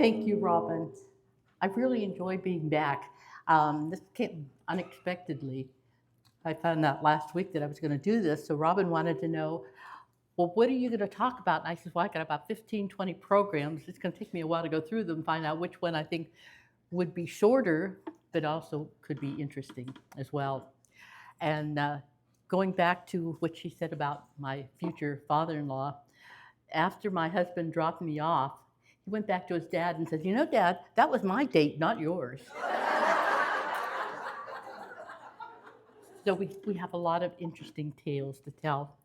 Thank you, Robin. I really enjoy being back. This came unexpectedly. I found out last week that I was going to do this, so Robin wanted to know, well, what are you going to talk about? And I said, well, I got about 15, 20 programs. It's going to take me a while to go through them, find out which one I think would be shorter, but also could be interesting as well. And going back to what she said about my future father-in-law, after my husband dropped me off, he went back to his dad and said, you know, Dad, that was my date, not yours. So we have a lot of interesting tales to tell.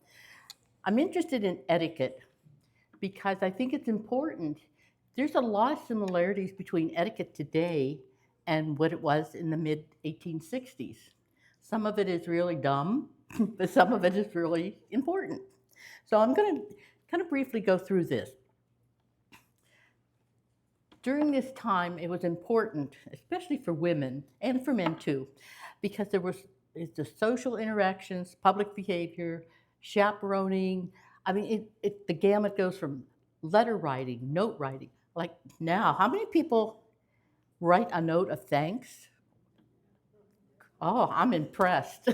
I'm interested in etiquette because I think it's important. There's a lot of similarities between etiquette today and what it was in the mid 1860s. Some of it is really dumb, but some of it is really important. So I'm going to kind of briefly go through this. During this time, it was important, especially for women and for men too, because there was the social interactions, public behavior, chaperoning. I mean, the gamut goes from letter writing, note writing. Like now, how many people write a note of thanks? Oh, I'm impressed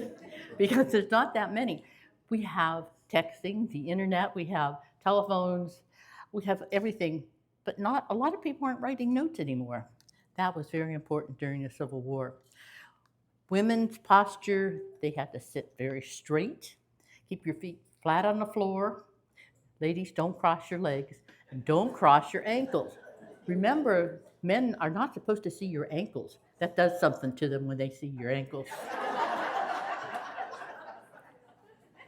because there's not that many. We have texting, the internet, we have telephones, we have everything, but not a lot of people aren't writing notes anymore. That was very important during the Civil War. Women's posture, they had to sit very straight, keep your feet flat on the floor. Ladies, don't cross your legs and don't cross your ankles. Remember, men are not supposed to see your ankles. That does something to them when they see your ankles.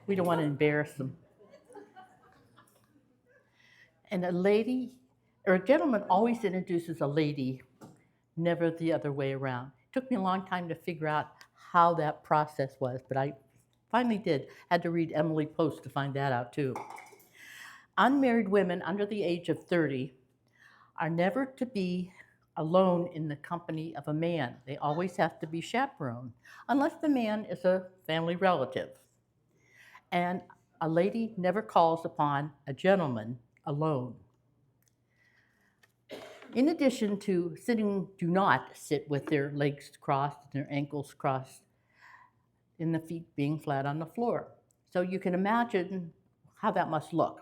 We don't want to embarrass them. And a lady, or a gentleman always introduces a lady, never the other way around. It took me a long time to figure out how that process was, but I finally did. Had to read Emily Post to find that out too. Unmarried women under the age of 30 are never to be alone in the company of a man. They always have to be chaperoned, unless the man is a family relative. And a lady never calls upon a gentleman alone. In addition to sitting, do not sit with their legs crossed and their ankles crossed and the feet being flat on the floor. So you can imagine how that must look.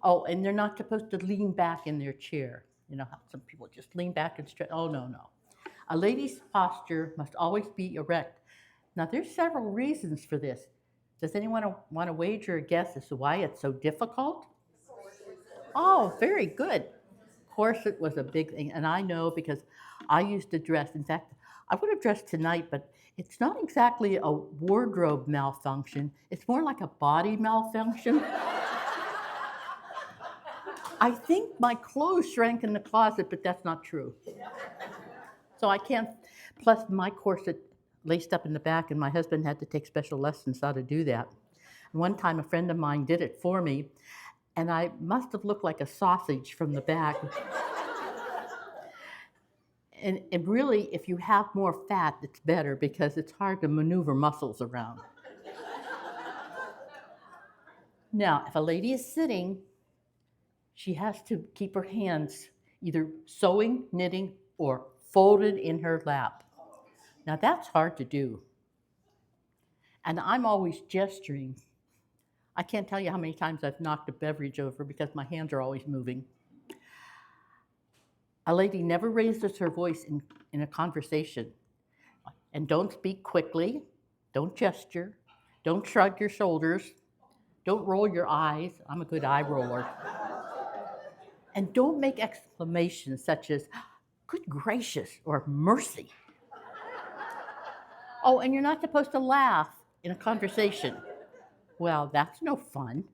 Oh, and they're not supposed to lean back in their chair. You know how some people just lean back and stretch. Oh, no, no. A lady's posture must always be erect. Now, there's several reasons for this. Does anyone want to wager a guess as to why it's so difficult? Oh, very good. Corset was a big thing, and I know because I used to dress. In fact, I would have dressed tonight, but it's not exactly a wardrobe malfunction. It's more like a body malfunction. I think my clothes shrank in the closet, but that's not true. So I can't, plus my corset laced up in the back, and my husband had to take special lessons how to do that. One time a friend of mine did it for me, and I must have looked like a sausage from the back. And really, if you have more fat, it's better because it's hard to maneuver muscles around. Now, if a lady is sitting, she has to keep her hands either sewing, knitting, or folded in her lap. Now, that's hard to do. And I'm always gesturing. I can't tell you how many times I've knocked a beverage over because my hands are always moving. A lady never raises her voice in a conversation. And don't speak quickly, don't gesture, don't shrug your shoulders, don't roll your eyes. I'm a good eye roller. And don't make exclamations such as, good gracious, or mercy. Oh, and you're not supposed to laugh in a conversation. Well, that's no fun.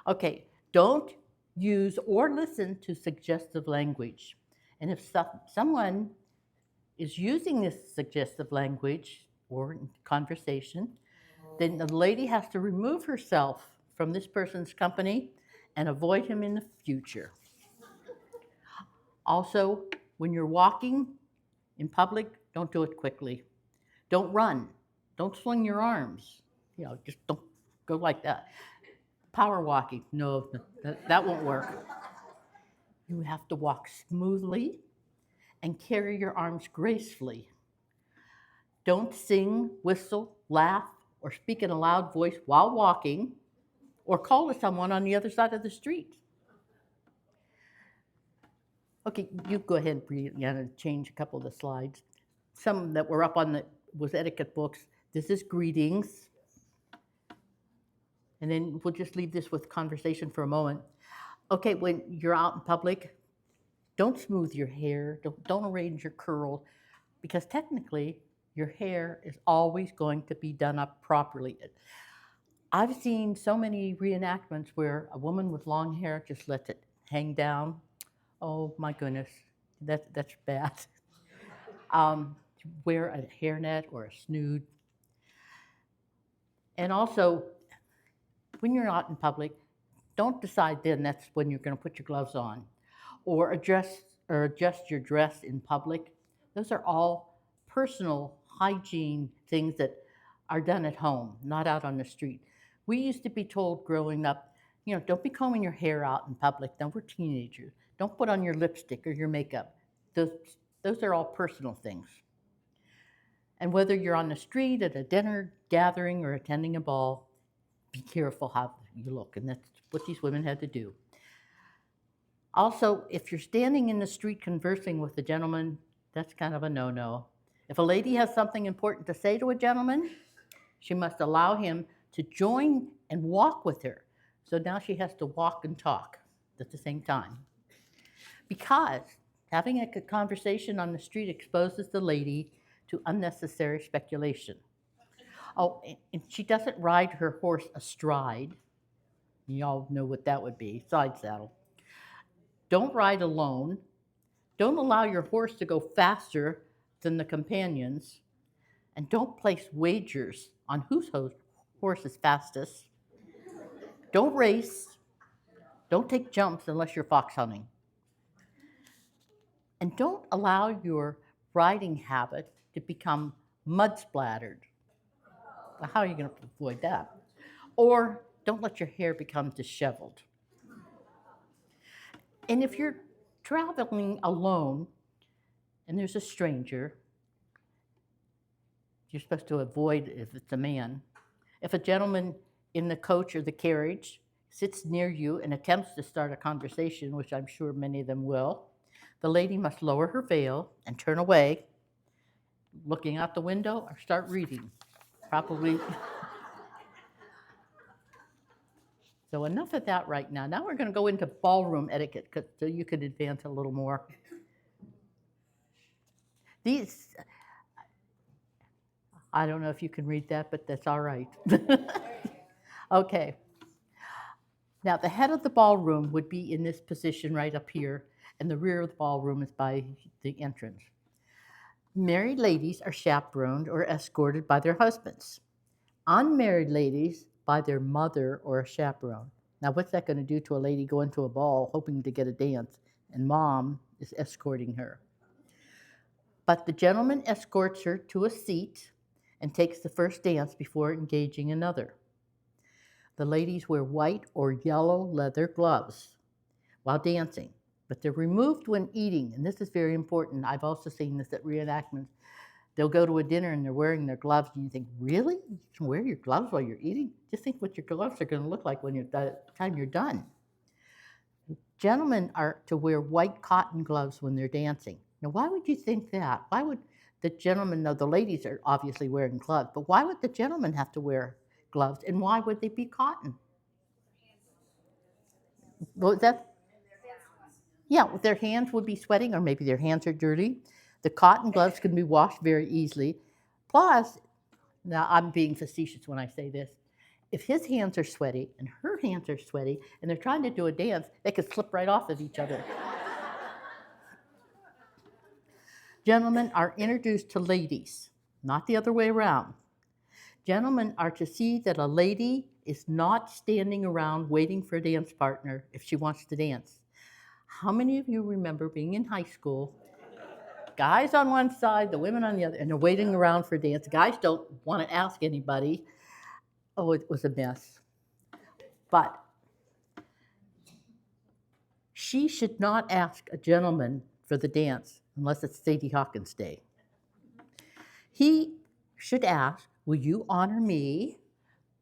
Okay, don't use or listen to suggestive language. And if someone is using this suggestive language or conversation, then the lady has to remove herself from this person's company and avoid him in the future. Also, when you're walking in public, don't do it quickly. Don't run. Don't swing your arms. You know, just don't go like that. Power walking, no, that won't work. You have to walk smoothly and carry your arms gracefully. Don't sing, whistle, laugh, or speak in a loud voice while walking, or call to someone on the other side of the street. Okay, you go ahead, Brianna, and change a couple of the slides. Some that were up on the was etiquette books. This is greetings. And then we'll just leave this with conversation for a moment. Okay, when you're out in public, don't smooth your hair, don't arrange your curls, because technically your hair is always going to be done up properly. I've seen so many reenactments where a woman with long hair just lets it hang down. Oh my goodness, that's bad. Wear a hairnet or a snood. And also, when you're out in public, don't decide then that's when you're going to put your gloves on, or adjust your dress in public. Those are all personal hygiene things that are done at home, not out on the street. We used to be told growing up, don't be combing your hair out in public. Then we're teenagers. Don't put on your lipstick or your makeup. Those, those are all personal things. And whether you're on the street, at a dinner gathering, or attending a ball, be careful how you look. And that's what these women had to do. Also, if you're standing in the street conversing with a gentleman, that's kind of a no-no. If a lady has something important to say to a gentleman, she must allow him to join and walk with her. So now she has to walk and talk at the same time. Because having a conversation on the street exposes the lady to unnecessary speculation. Oh, and she doesn't ride her horse astride. Y'all know what that would be, side saddle. Don't ride alone. Don't allow your horse to go faster than the companions. And don't place wagers on whose horse is fastest. Don't race. Don't take jumps unless you're fox hunting. And don't allow your riding habit to become mud splattered. Well, how are you going to avoid that? Or don't let your hair become disheveled. And if you're traveling alone and there's a stranger, you're supposed to avoid if it's a man. If a gentleman in the coach or the carriage sits near you and attempts to start a conversation, which I'm sure many of them will, the lady must lower her veil and turn away, looking out the window, or start reading. Probably. So enough of that right now. Now we're going to go into ballroom etiquette so you can advance a little more. These, I don't know if you can read that, but that's all right. Okay. Now the head of the ballroom would be in this position right up here, and the rear of the ballroom is by the entrance. Married ladies are chaperoned or escorted by their husbands. Unmarried ladies by their mother or a chaperone. Now, what's that going to do to a lady going to a ball hoping to get a dance, and mom is escorting her? But the gentleman escorts her to a seat and takes the first dance before engaging another. The ladies wear white or yellow leather gloves while dancing, but they're removed when eating, and this is very important. I've also seen this at reenactments. They'll go to a dinner and they're wearing their gloves, and you think, really? You can wear your gloves while you're eating? Just think what your gloves are going to look like when by the time you're done. Gentlemen are to wear white cotton gloves when they're dancing. Now, why would you think that? Why would the gentleman, though the ladies are obviously wearing gloves, but why would the gentlemen have to wear gloves, and why would they be cotton? What was that? Yeah, their hands would be sweating, or maybe their hands are dirty. The cotton gloves can be washed very easily. Plus, now I'm being facetious when I say this, if his hands are sweaty and her hands are sweaty and they're trying to do a dance, they could slip right off of each other. Gentlemen are introduced to ladies, not the other way around. Gentlemen are to see that a lady is not standing around waiting for a dance partner if she wants to dance. How many of you remember being in high school, guys on one side, the women on the other, and they're waiting around for a dance? Guys don't want to ask anybody. Oh, it was a mess. But She should not ask a gentleman for the dance unless it's Sadie Hawkins Day. He should ask, will you honor me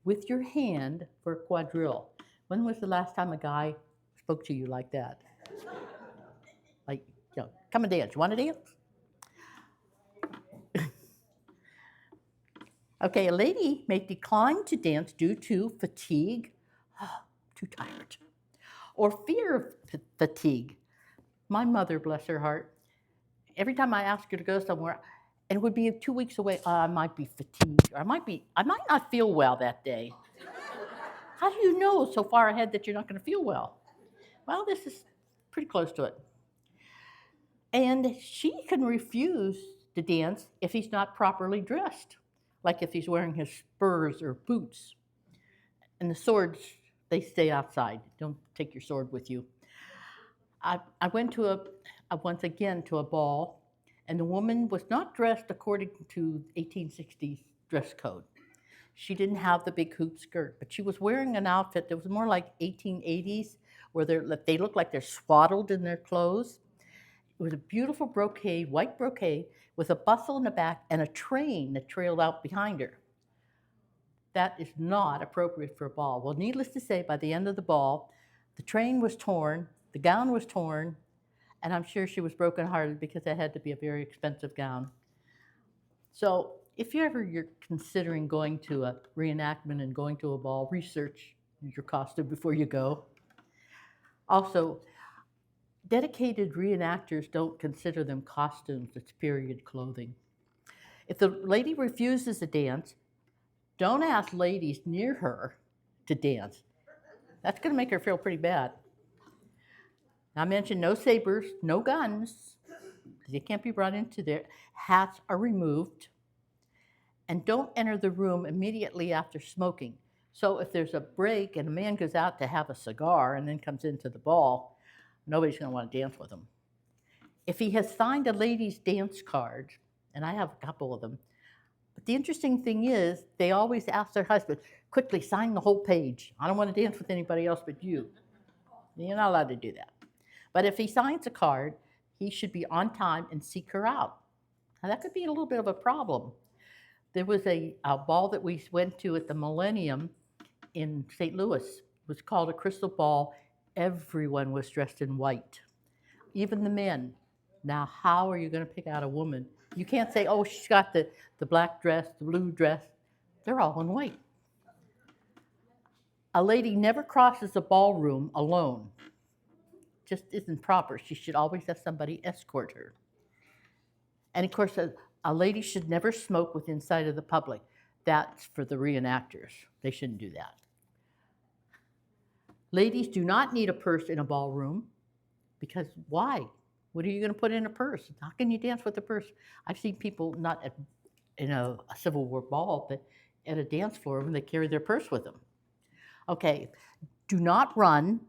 with your hand for a quadrille? When was the last time a guy spoke to you like that? Like, come and dance. You want to dance? Okay, a lady may decline to dance due to fatigue, too tired, or fear of fatigue. My mother, bless her heart, every time I asked her to go somewhere, and it would be 2 weeks away, I might be fatigued, or I might not feel well that day. How do you know so far ahead that you're not going to feel well? Well, this is pretty close to it. And she can refuse to dance if he's not properly dressed, like if he's wearing his spurs or boots. And the swords, they stay outside. Don't take your sword with you. I went to once again to a ball, and the woman was not dressed according to 1860s dress code. She didn't have the big hoop skirt, but she was wearing an outfit that was more like 1880s, where they look like they're swaddled in their clothes. It was a beautiful brocade, white brocade, with a bustle in the back and a train that trailed out behind her. That is not appropriate for a ball. Well, needless to say, by the end of the ball, the train was torn, the gown was torn, and I'm sure she was brokenhearted because it had to be a very expensive gown. So if you're considering going to a reenactment and going to a ball, research your costume before you go. Also, dedicated reenactors don't consider them costumes, it's period clothing. If the lady refuses to dance, don't ask ladies near her to dance. That's going to make her feel pretty bad. I mentioned no sabers, no guns. They can't be brought into there. Hats are removed. And don't enter the room immediately after smoking. So if there's a break and a man goes out to have a cigar and then comes into the ball, nobody's going to want to dance with him. If he has signed a lady's dance card, and I have a couple of them, but the interesting thing is they always ask their husband, quickly sign the whole page. I don't want to dance with anybody else but you. You're not allowed to do that. But if he signs a card, he should be on time and seek her out. Now that could be a little bit of a problem. There was a ball that we went to at the Millennium in St. Louis. It was called a crystal ball. Everyone was dressed in white, even the men. Now, how are you going to pick out a woman? You can't say, oh, she's got the black dress, the blue dress. They're all in white. A lady never crosses a ballroom alone. Just isn't proper. She should always have somebody escort her. And of course, a lady should never smoke within sight of the public. That's for the reenactors. They shouldn't do that. Ladies do not need a purse in a ballroom, because why? What are you going to put in a purse? How can you dance with a purse? I've seen people not in a Civil War ball, but at a dance floor when they carry their purse with them. Okay, do not run,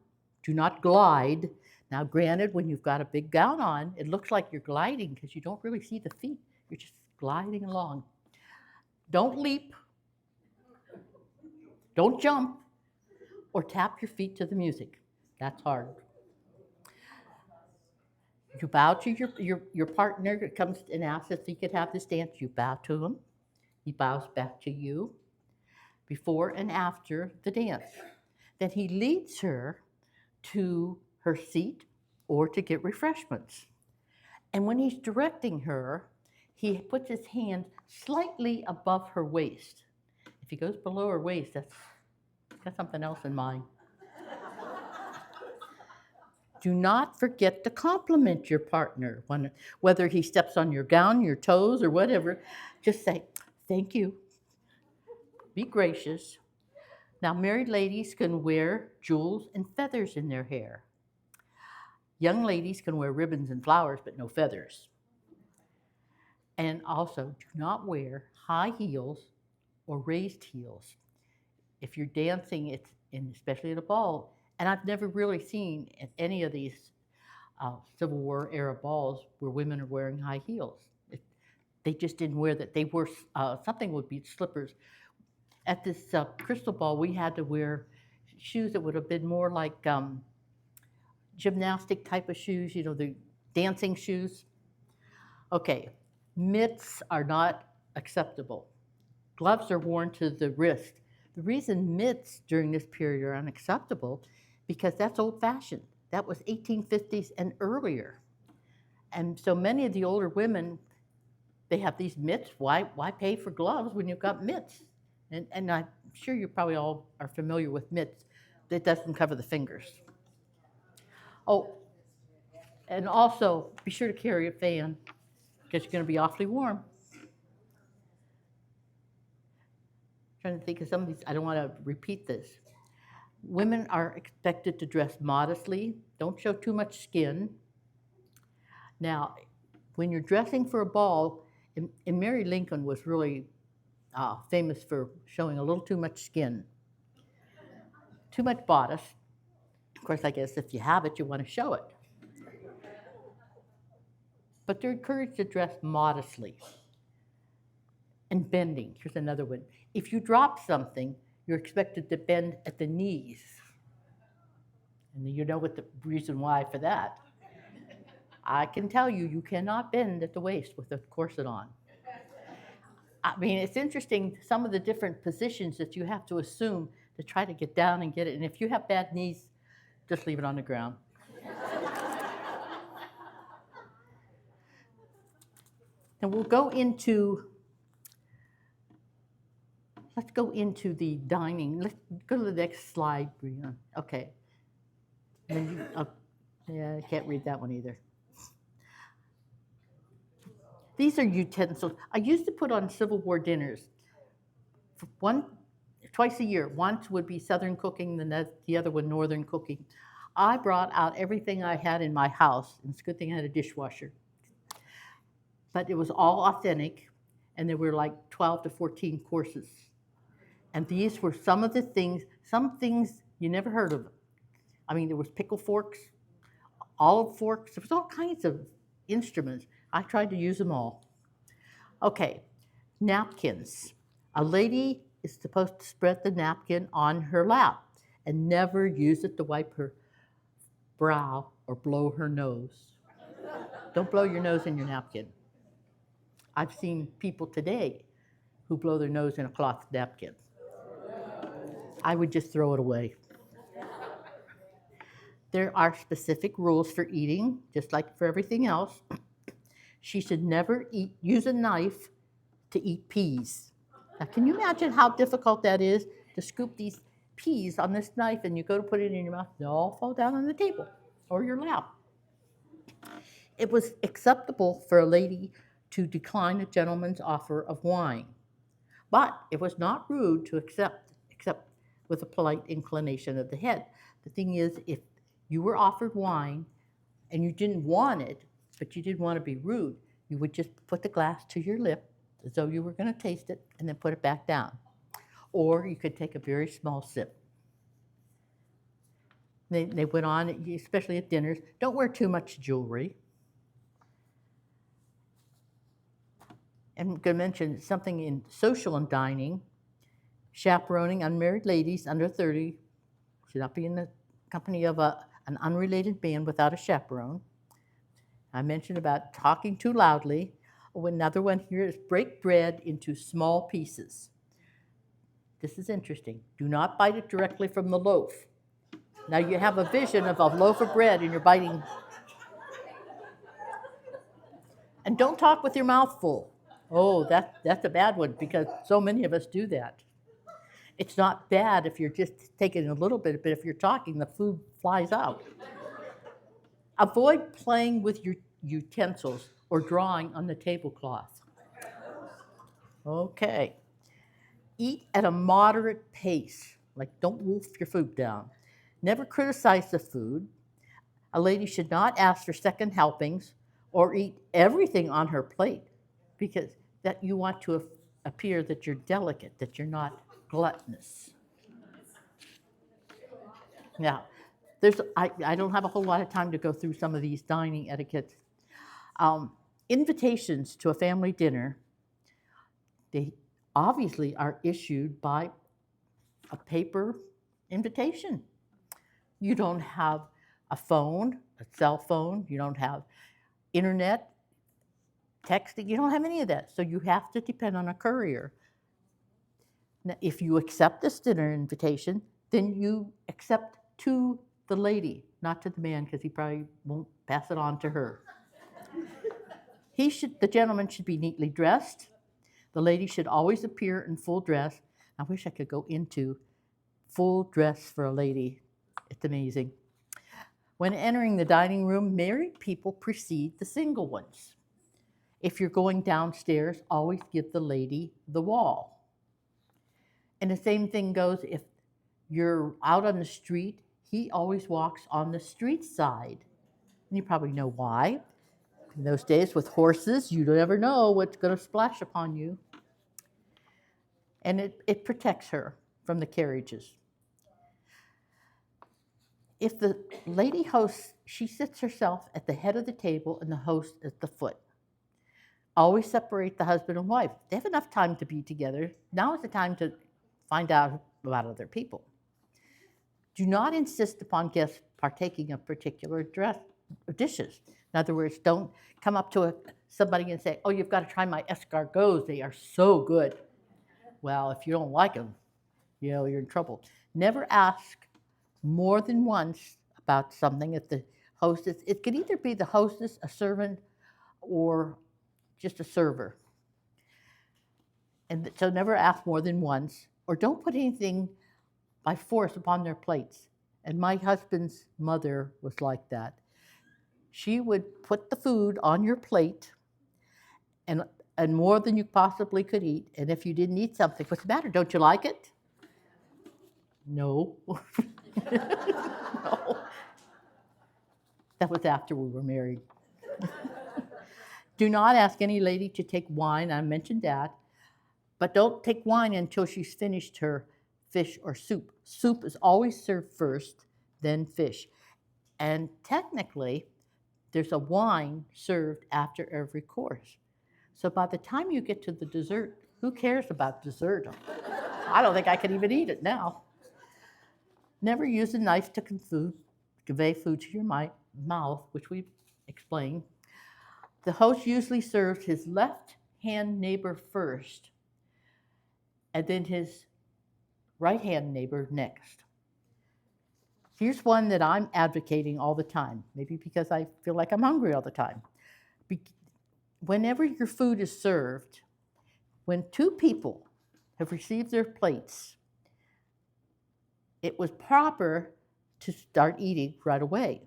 do not glide. Now, granted, when you've got a big gown on, it looks like you're gliding because you don't really see the feet. You're just gliding along. Don't leap. Don't jump. Or tap your feet to the music. That's hard. You bow to your partner that comes and asks if he could have this dance. You bow to him. He bows back to you before and after the dance. Then he leads her to her seat or to get refreshments. And when he's directing her, he puts his hand slightly above her waist. If he goes below her waist, that's got something else in mind. Do not forget to compliment your partner. Whether he steps on your gown, your toes, or whatever, just say, thank you. Be gracious. Now, married ladies can wear jewels and feathers in their hair. Young ladies can wear ribbons and flowers, but no feathers. And also, do not wear high heels or raised heels. If you're dancing, especially at a ball, and I've never really seen at any of these Civil War era balls where women are wearing high heels. They just didn't wear that. They wore something would be slippers. At this crystal ball, we had to wear shoes that would have been more like gymnastic type of shoes, the dancing shoes. Okay, mitts are not acceptable. Gloves are worn to the wrist. The reason mitts during this period are unacceptable because that's old fashioned. That was 1850s and earlier. And so many of the older women, they have these mitts. Why pay for gloves when you've got mitts? And I'm sure you probably all are familiar with mitts. That doesn't cover the fingers. Oh, and also be sure to carry a fan because you're going to be awfully warm. Trying to think of some of these. I don't want to repeat this. Women are expected to dress modestly. Don't show too much skin. Now, when you're dressing for a ball, and Mary Lincoln was really famous for showing a little too much skin, too much bodice. Of course, I guess if you have it, you want to show it. But they're encouraged to dress modestly. And bending, here's another one. If you drop something, you're expected to bend at the knees. And you know what the reason why for that. I can tell you, you cannot bend at the waist with a corset on. I mean, it's interesting, some of the different positions that you have to assume to try to get down and get it. And if you have bad knees, just leave it on the ground. And we'll go into, let's go into the dining. Let's go to the next slide, Brianna. Okay. Yeah, I can't read that one either. These are utensils. I used to put on Civil War dinners. Twice a year. Once would be Southern cooking, the other one Northern cooking. I brought out everything I had in my house. It's a good thing I had a dishwasher. But it was all authentic, and there were like 12 to 14 courses. And these were some things you never heard of. I mean, there was pickle forks, olive forks, there was all kinds of instruments. I tried to use them all. Okay, napkins. A lady is supposed to spread the napkin on her lap and never use it to wipe her brow or blow her nose. Don't blow your nose in your napkin. I've seen people today who blow their nose in a cloth napkin. I would just throw it away. There are specific rules for eating, just like for everything else. She should never use a knife to eat peas. Now, can you imagine how difficult that is to scoop these peas on this knife and you go to put it in your mouth, they all fall down on the table or your lap. It was acceptable for a lady to decline a gentleman's offer of wine, but it was not rude to accept with a polite inclination of the head. The thing is, if you were offered wine and you didn't want it, but you didn't want to be rude, you would just put the glass to your lip as though you were going to taste it and then put it back down. Or you could take a very small sip. They went on, especially at dinners, don't wear too much jewelry. And I'm going to mention something in social and dining. Chaperoning unmarried ladies under 30 should not be in the company of an unrelated man without a chaperone. I mentioned about talking too loudly. Oh, another one here is break bread into small pieces. This is interesting. Do not bite it directly from the loaf. Now you have a vision of a loaf of bread and you're biting. And don't talk with your mouth full. Oh, that's a bad one because so many of us do that. It's not bad if you're just taking a little bit, but if you're talking, the food flies out. Avoid playing with your utensils or drawing on the tablecloth. Okay. Eat at a moderate pace, like don't wolf your food down. Never criticize the food. A lady should not ask for second helpings or eat everything on her plate because that you want to appear that you're delicate, that you're not gluttonous. Now, I don't have a whole lot of time to go through some of these dining etiquettes. Invitations to a family dinner, they obviously are issued by a paper invitation. You don't have a phone, a cell phone. You don't have internet, texting. You don't have any of that. So you have to depend on a courier. Now, if you accept this dinner invitation, then you accept to the lady, not to the man, because he probably won't pass it on to her. The gentleman should be neatly dressed. The lady should always appear in full dress. I wish I could go into full dress for a lady. It's amazing. When entering the dining room, married people precede the single ones. If you're going downstairs, always give the lady the wall. And the same thing goes if you're out on the street, he always walks on the street side. And you probably know why. In those days with horses, you never know what's going to splash upon you. And it protects her from the carriages. If the lady hosts, she sits herself at the head of the table and the host at the foot. Always separate the husband and wife. They have enough time to be together. Now is the time to find out about other people. Do not insist upon guests partaking of particular dishes. In other words, don't come up to somebody and say, oh, you've got to try my escargots. They are so good. Well, if you don't like them, you're in trouble. Never ask more than once about something if the hostess, it could either be the hostess, a servant, or just a server. And so never ask more than once, or don't put anything by force upon their plates. And my husband's mother was like that. She would put the food on your plate and more than you possibly could eat. And if you didn't eat something, what's the matter? Don't you like it? No. No. That was after we were married. Do not ask any lady to take wine. I mentioned that. But don't take wine until she's finished her fish or soup. Soup is always served first, then fish. And technically, there's a wine served after every course. So by the time you get to the dessert, who cares about dessert? I don't think I could even eat it now. Never use a knife to convey food to your mouth, which we explained. The host usually serves his left-hand neighbor first, and then his right-hand neighbor next. Here's one that I'm advocating all the time, maybe because I feel like I'm hungry all the time. Whenever your food is served, when two people have received their plates, it was proper to start eating right away.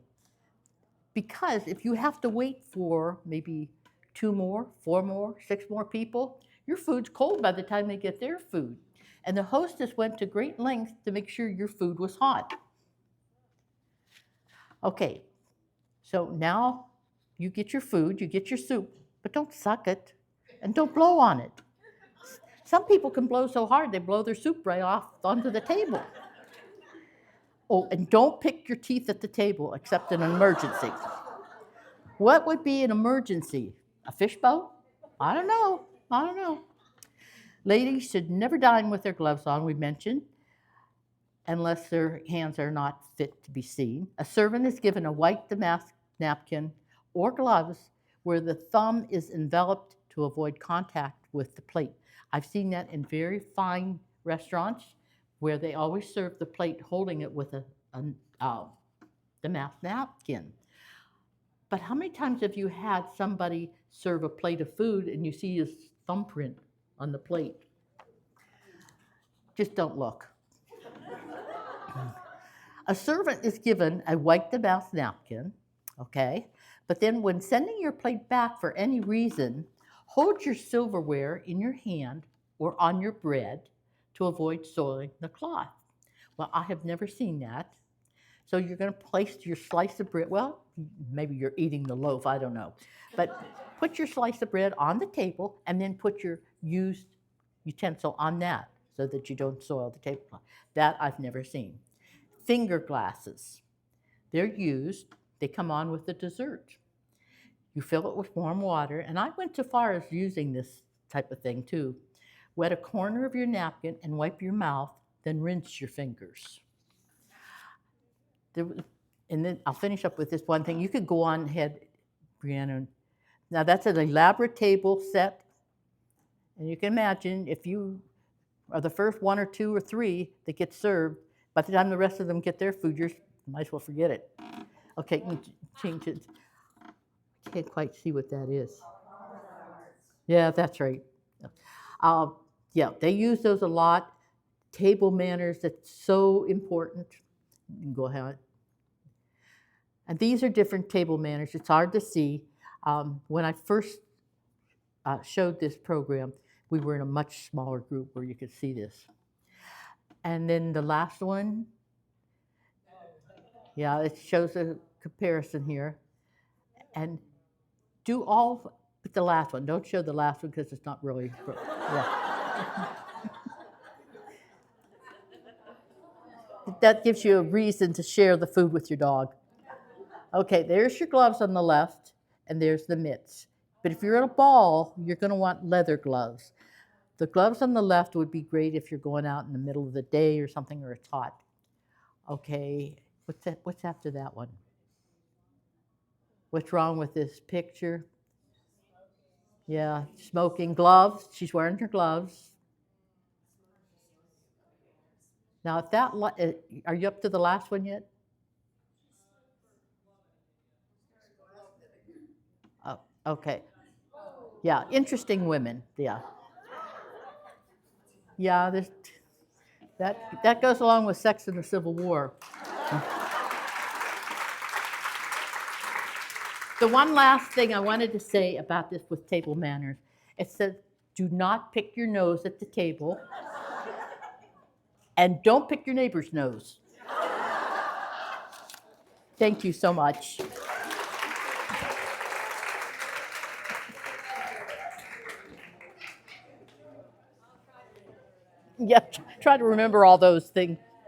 Because if you have to wait for maybe 2 more, 4 more, 6 more people, your food's cold by the time they get their food. And the hostess went to great lengths to make sure your food was hot. Okay, so now you get your food, you get your soup, but don't suck it and don't blow on it. Some people can blow so hard they blow their soup right off onto the table. Oh, and don't pick your teeth at the table except in an emergency. What would be an emergency? A fishbowl? I don't know. Ladies should never dine with their gloves on, we mentioned, unless their hands are not fit to be seen. A servant is given a white damask napkin or gloves where the thumb is enveloped to avoid contact with the plate. I've seen that in very fine restaurants where they always serve the plate holding it with a damask napkin. But how many times have you had somebody serve a plate of food and you see his thumbprint on the plate? Just don't look. A servant is given a white damask napkin, okay? But then when sending your plate back for any reason, hold your silverware in your hand or on your bread to avoid soiling the cloth. Well, I have never seen that. So you're going to place your slice of bread, well, maybe you're eating the loaf, I don't know. But put your slice of bread on the table and then put your used utensil on that so that you don't soil the tablecloth. That I've never seen. Finger glasses. They're used, they come on with the dessert. You fill it with warm water, and I went so far as using this type of thing too. Wet a corner of your napkin and wipe your mouth, then rinse your fingers. And then I'll finish up with this one thing. You could go on ahead, Brianna. Now that's an elaborate table set. And you can imagine if you are the first one or two or three that get served, by the time the rest of them get their food, you might as well forget it. Okay, can you change it. Can't quite see what that is. Yeah, that's right. Uh, yeah, they use those a lot. Table manners, that's so important. You can go ahead. And these are different table manners. It's hard to see. When I first showed this program, we were in a much smaller group where you could see this. And then the last one, yeah, it shows a comparison here. And do all but the last one. Don't show the last one because it's not really. Yeah. That gives you a reason to share the food with your dog. Okay, there's your gloves on the left, and there's the mitts. But if you're at a ball, you're going to want leather gloves. The gloves on the left would be great if you're going out in the middle of the day or something, or it's hot. Okay, what's after that one? What's wrong with this picture? Yeah, smoking gloves. She's wearing her gloves. Now, if that, are you up to the last one yet? Oh, okay. Yeah, interesting women. Yeah. Yeah, that goes along with sex in the Civil War. The one last thing I wanted to say about this with table manners, it says, do not pick your nose at the table, and don't pick your neighbor's nose. Thank you so much. Yeah, try to remember all those things.